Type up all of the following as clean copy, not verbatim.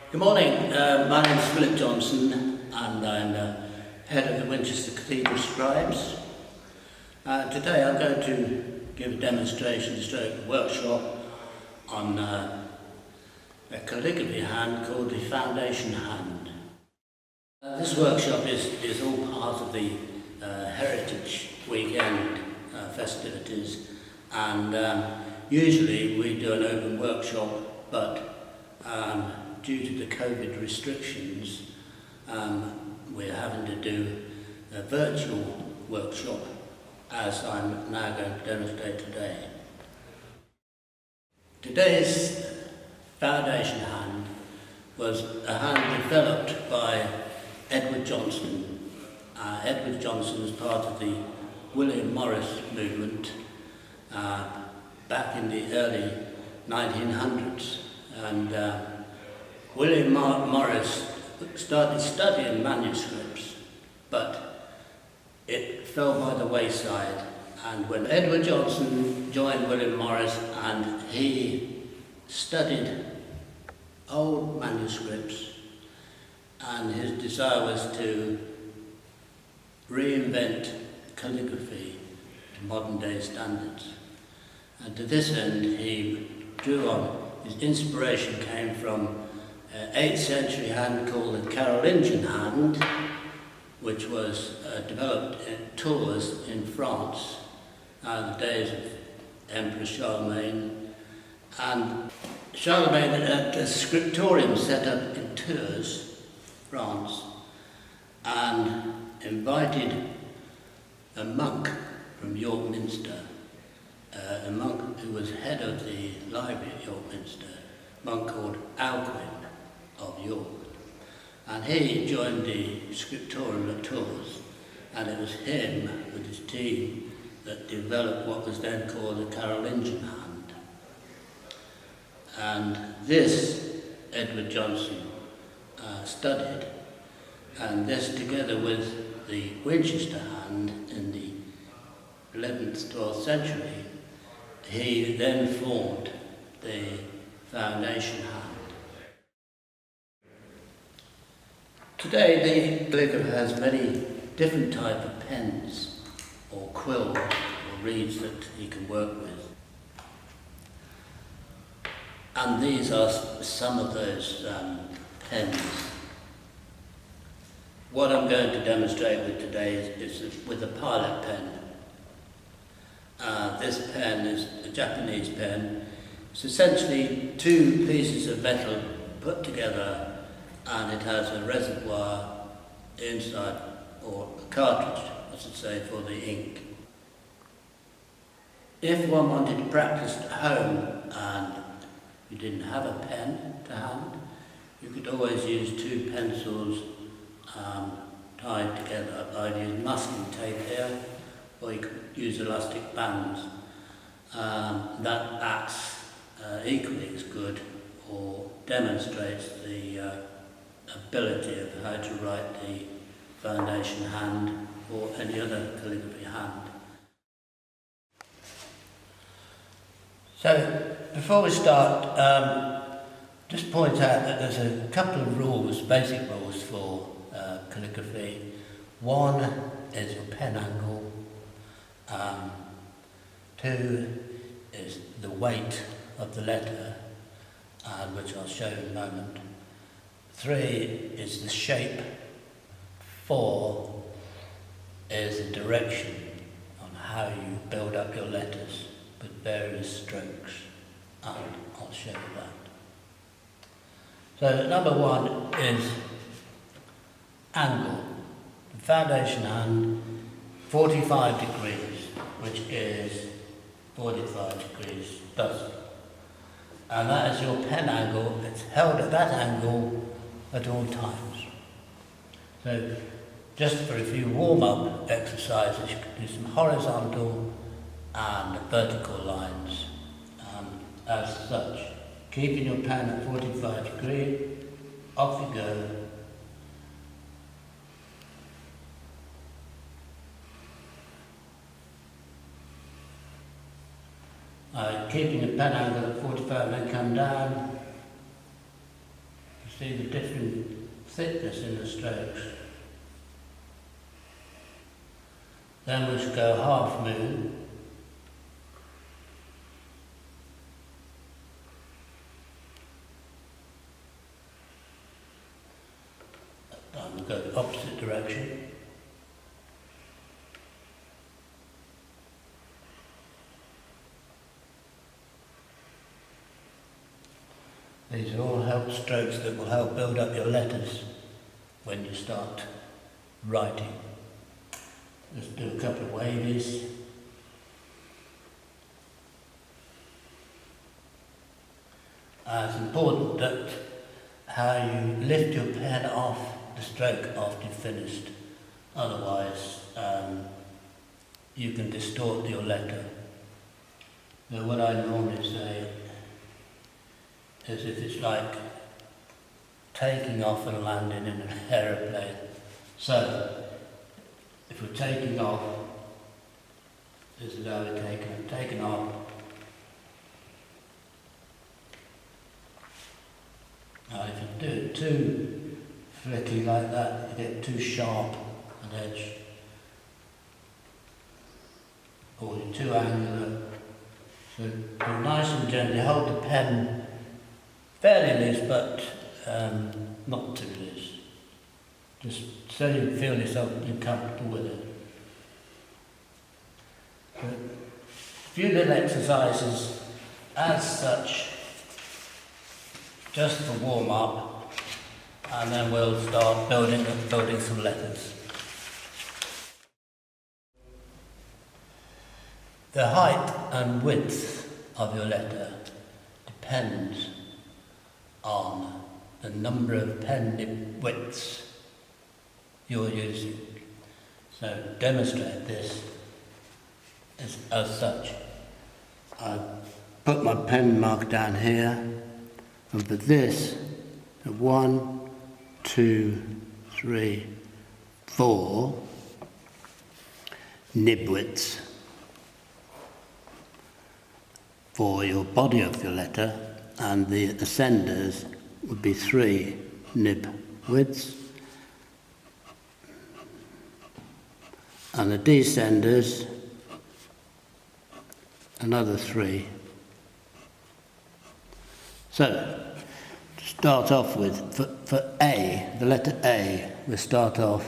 Good morning, my name is Phillip Johnson and I'm head of the Winchester Cathedral Scribes. Today I'm going to give a demonstration stroke workshop on a calligraphy hand called the foundation hand. This workshop is all part of the Heritage Weekend festivities, and usually we do an open workshop, but due to the COVID restrictions, we're having to do a virtual workshop, as I'm now going to demonstrate today. Today's foundation hand was a hand developed by Edward Johnson. Edward Johnson was part of the William Morris movement back in the early 1900s, and William Morris started studying manuscripts, but it fell by the wayside. And when Edward Johnson joined William Morris, and he studied old manuscripts, and his desire was to reinvent calligraphy to modern day standards. And to this end, he drew on, his inspiration came from an 8th century hand called the Carolingian hand, which was developed in Tours in France in the days of Emperor Charlemagne. And Charlemagne had a scriptorium set up in Tours, France, and invited a monk from York Minster, a monk who was head of the library at York Minster, a monk called Alcuin of York. And he joined the scriptorium at Tours, and it was him with his team that developed what was then called the Carolingian hand. And this Edward Johnson studied, and this together with the Winchester hand in the 11th, 12th century, he then formed the foundation hand. Today the calligrapher has many different types of pens or quills or reeds that he can work with. And these are some of those pens. What I'm going to demonstrate with today is with a pilot pen. This pen is a Japanese pen. It's essentially two pieces of metal put together, and it has a reservoir inside, or a cartridge, I should say, for the ink. If one wanted to practice at home and you didn't have a pen to hand, you could always use two pencils tied together. I'd use masking tape here, or you could use elastic bands. That acts equally as good, or demonstrates the ability of how to write the foundation hand or any other calligraphy hand. So, before we start, just point out that there's a couple of rules, basic rules for calligraphy. One is your pen angle. 2 is the weight of the letter, which I'll show in a moment. 3 is the shape. 4 is the direction on how you build up your letters with various strokes, and I'll show you that. So number 1 is angle. The foundation hand, 45 degrees, which is 45 degrees thus. And that is your pen angle. It's held at that angle at all times. So just for a few warm-up exercises, you can do some horizontal and vertical lines as such. Keeping your pen at 45 degrees, off you go. Keeping the pen angle at 45, then come down, See the different thickness in the strokes. Then we should go half moon. Then we go the opposite direction. These are all help strokes that will help build up your letters when you start writing. Let's do a couple of wavies. It's important that how you lift your pen off the stroke after you've finished. Otherwise, you can distort your letter. So what I normally say is if it's like taking off and landing in an aeroplane. So, if we're taking off, this is how we're taking off. Now if you do it too flicky like that, you get too sharp an edge. Or you're too angular. So you're nice and gently, hold the pen fairly loose, but not too loose. Just so you feel yourself comfortable with it. But a few little exercises as such, just for warm up, and then we'll start building some letters. The height and width of your letter depends on the number of pen nib widths you're using. So demonstrate this as such. I put my pen mark down here, and for this, 1, 2, 3, 4 nib widths for your body of your letter, and the ascenders would be 3 nib widths, and the descenders another 3. So, to start off with, for A, the letter A, we'll start off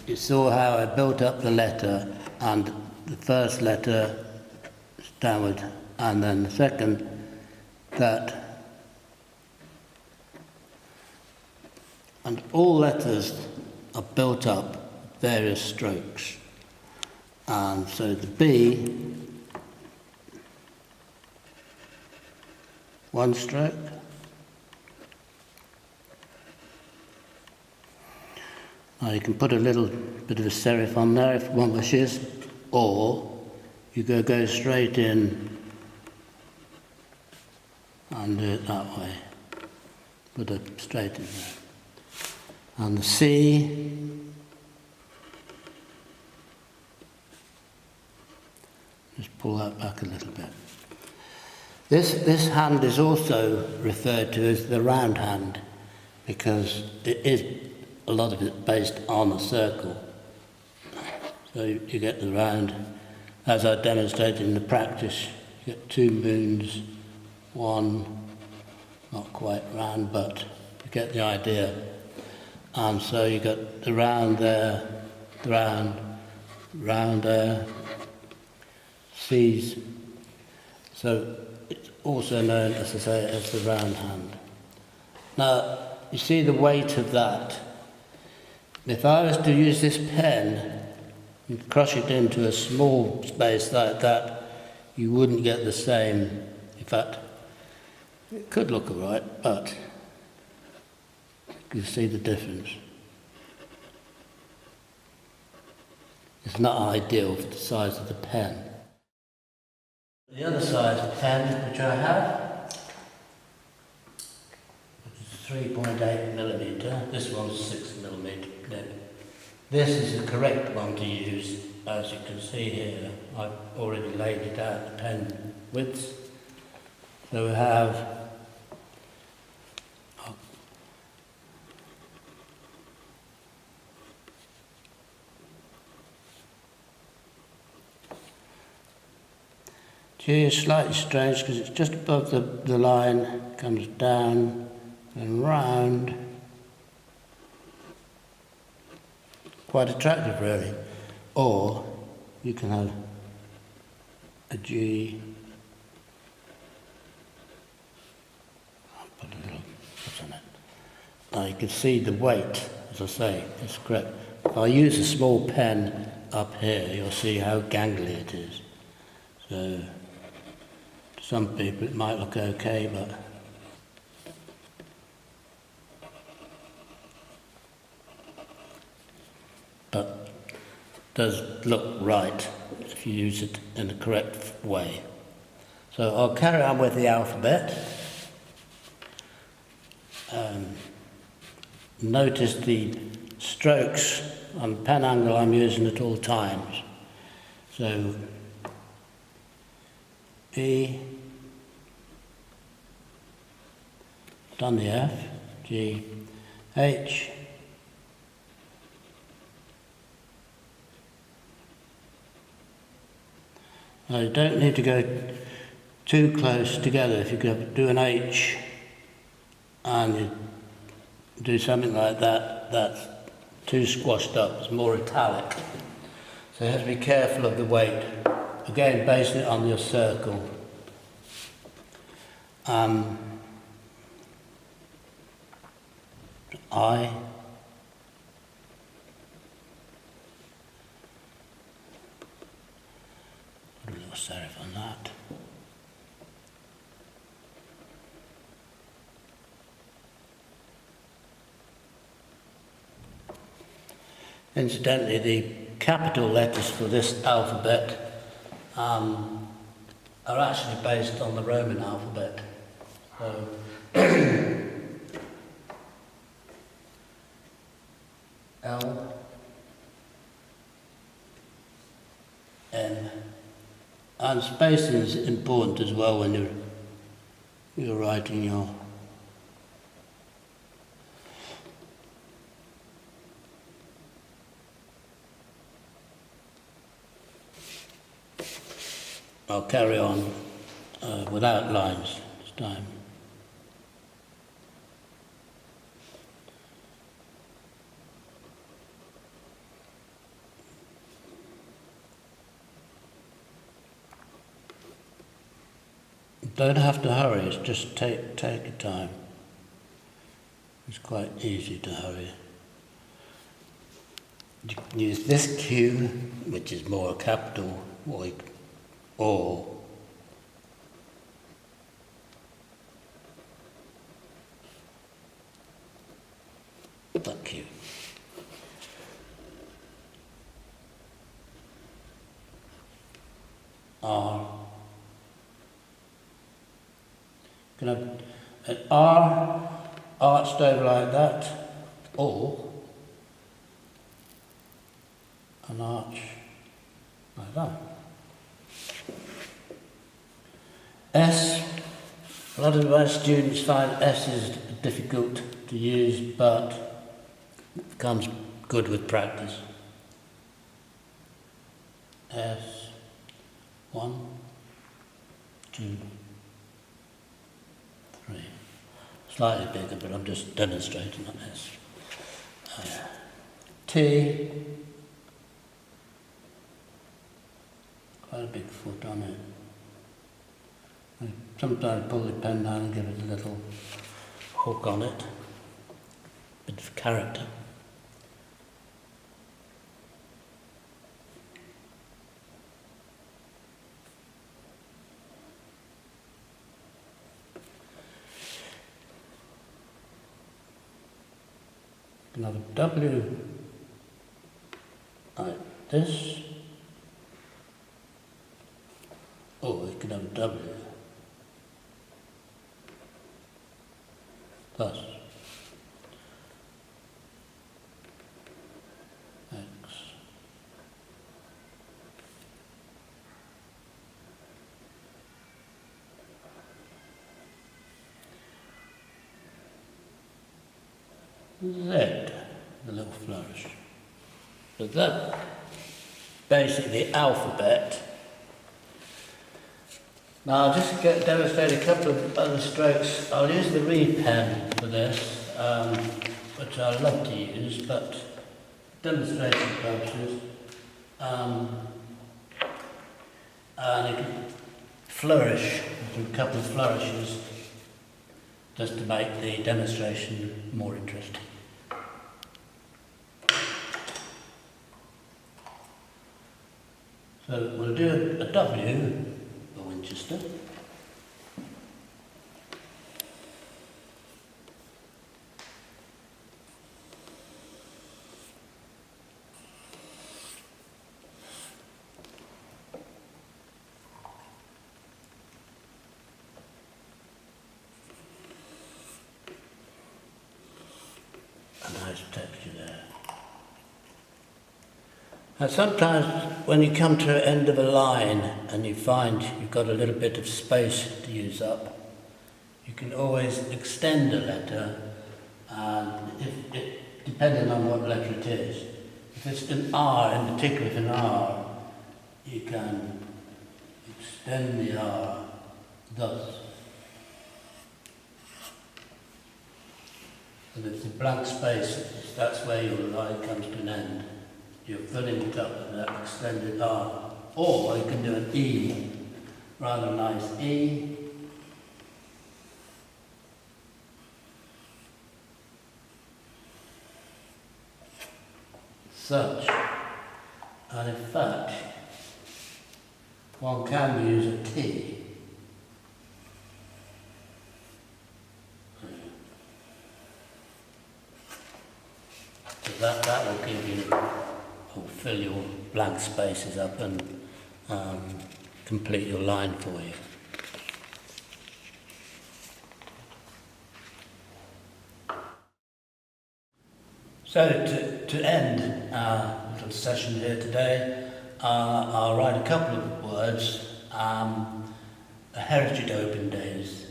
you saw how I built up the letter, and the first letter is downward, and then the second, that. And all letters are built up various strokes. And so the B, 1 stroke. Now you can put a little bit of a serif on there if one wishes, or you go straight in and do it that way. Put it straight in there. And the C, just pull that back a little bit. This hand is also referred to as the round hand, because it is a lot of it based on a circle. So you get the round, as I demonstrated in the practice, you get 2 moons, 1 not quite round, but you get the idea. And so you got the round there, the round there, C's. So it's also known, as I say, as the round hand. Now, you see the weight of that. If I was to use this pen and crush it into a small space like that, you wouldn't get the same. In fact, it could look all right, but you see the difference. It's not ideal for the size of the pen. The other size pen which I have, which is 3.8 millimetre, this one's 6 millimetre nib. This is the correct one to use. As you can see here, I've already laid it out, the pen widths. So we have G is slightly strange because it's just above the line, comes down and round. Quite attractive really. Or you can have a G. I'll put a little what's on it. Now you can see the weight, as I say, it's correct. If I use a small pen up here, you'll see how gangly it is. So to some people it might look okay, but does look right if you use it in the correct way. So I'll carry on with the alphabet. Notice the strokes on the pen angle I'm using at all times. So E, done the F, G, H, now you don't need to go too close together. If you could do an H and you do something like that, that's too squashed up, it's more italic. So you have to be careful of the weight. Again, basing it on your circle. I, put a little serif on that. Incidentally, the capital letters for this alphabet are actually based on the Roman alphabet. So L, N, and spacing is important as well when you're writing your I'll carry on without lines this time. Don't have to hurry, it's just take your time. It's quite easy to hurry. You can use this Q, which is more a capital, or that Q. R. Can I have an R arched over like that, or an arch like that. S, a lot of my students find S is difficult to use, but it comes good with practice. S, 1, 2, 3. Slightly bigger, but I'm just demonstrating on S. T, quite a big foot on it. I sometimes pull the pen down and give it a little hook on it, bit of character. You can have a W like this, or you can have a W plus like Z, the little flourish. So that's basically the alphabet. Now I'll just demonstrate a couple of other strokes. I'll use the reed pen for this, which I love to use, but demonstration purposes. And you can flourish, a couple of flourishes, just to make the demonstration more interesting. So we'll do a W for Winchester. A nice texture there. And sometimes when you come to the end of a line and you find you've got a little bit of space to use up, you can always extend a letter, and depending on what letter it is. If it's an R, in particular if an R, you can extend the R thus. And if it's a blank space, that's where your line comes to an end. You're filling it up with that extended R. Or you can do an E, rather nice E. Such. And in fact, one can use a T. So that will give you, will fill your blank spaces up and complete your line for you. So to end our little session here today, I'll write a couple of words, a heritage open days,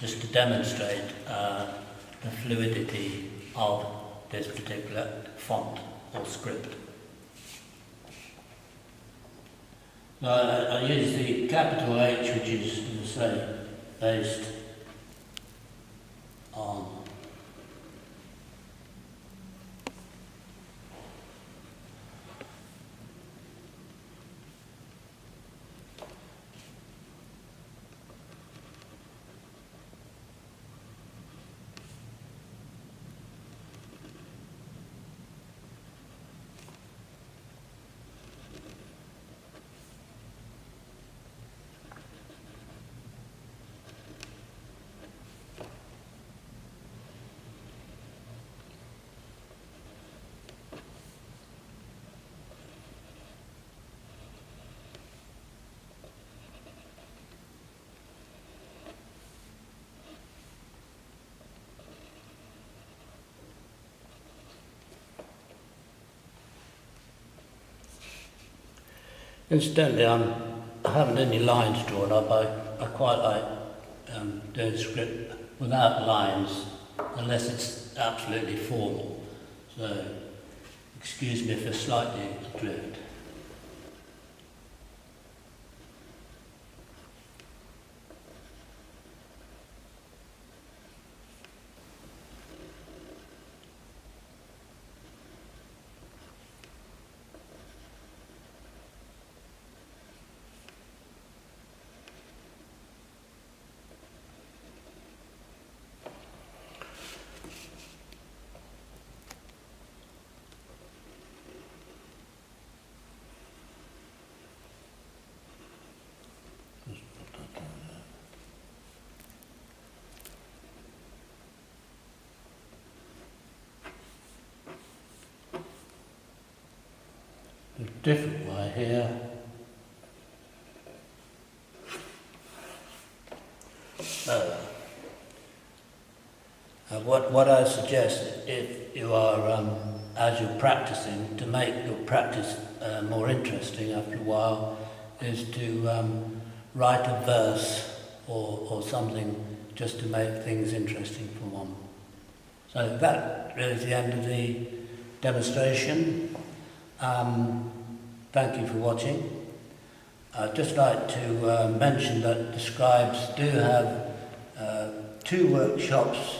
just to demonstrate the fluidity of this particular font or script. I use the capital H, which is, as I say, based on Incidentally, I haven't any lines drawn up. I quite like doing script without lines, unless it's absolutely formal. So, excuse me if it's slightly adrift. A different way here. What I suggest, if you are, as you're practicing, to make your practice more interesting after a while, is to write a verse or something just to make things interesting for one. So that really is the end of the demonstration. Thank you for watching. I'd just like to mention that the scribes do have 2 workshops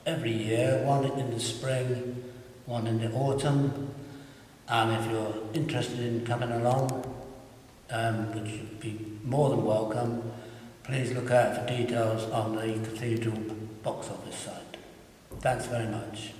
every year, one in the spring, one in the autumn, and if you're interested in coming along, which would be more than welcome, please look out for details on the Cathedral box office site. Thanks very much.